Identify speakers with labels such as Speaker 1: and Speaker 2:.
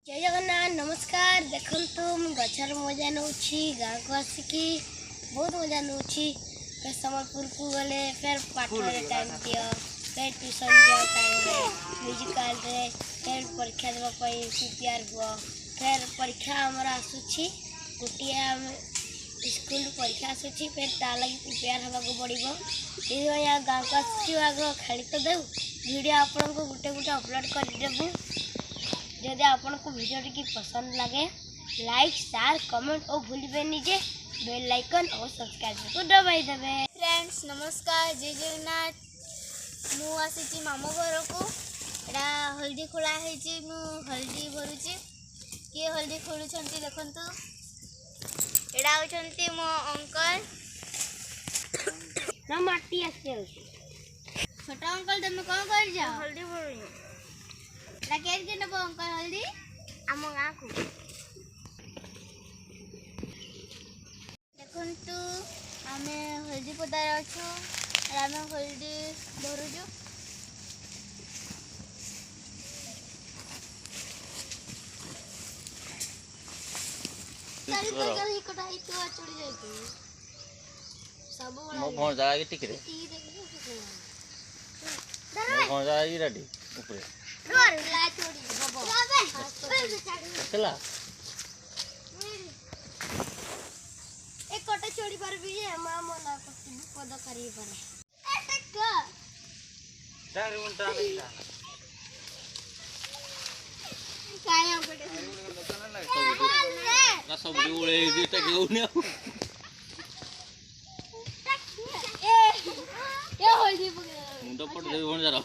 Speaker 1: जय जगन्नाथ नमस्कार। देखु गचर मजा नौ गाँव को आसिकी बहुत मजा नौ फिर सम्बलपुर को गले फिर पाठ टाइम दियो फिर ट्यूशन जाओ टाइम म्यूजिकल फिर परीक्षा देवा प्रिपेयर हुआ फिर परीक्षा आमर आसूची गोटे स्कूल परीक्षा आसूची फिर ता लगी प्रिपेयर होगा पड़ो ये गाँव को आस आग खेली तो दे वीडियो आपन को गोटे गोटे अपलोड करदेबू। जदि आपन को वीडियो टी पसंद लगे लाइक शेयर कमेंट और भूलिबे निजे बेल आइकन और सब्सक्राइब को दबाई देबे।
Speaker 2: फ्रेंड्स नमस्कार जय जगन्नाथ मु आसी मामो घर को एटा हल्दी खोला है मु हल्दी भरुची किए हल्दी खोलुछंती देखंतु एटा होछंती मो अंकल
Speaker 1: ना माटी आसे
Speaker 2: छोटा अंकल तुम कौन कर जाओ हल्दी भरुनी केर के नबो अंकल हल्दी आम गाँ को देखंतु आमे हल्दी पदार अच्छु आमे हल्दी भरुजु तारी पर ही कटाई तो चढ़ी जाई सब
Speaker 3: मो भौं जा के टिकरे मो भौं जा ई रेडी ऊपर
Speaker 2: रोर ला चोरी बबो
Speaker 3: चला
Speaker 2: एक कोटे चोरी पर भी है मां मना को पद करी पर ए टक
Speaker 3: 4 घंटा नहीं था
Speaker 2: काय अंकटे
Speaker 3: ना सब ओळे दिता घेऊन
Speaker 2: ए होली
Speaker 3: मुंडा पड दे भौं जा रहा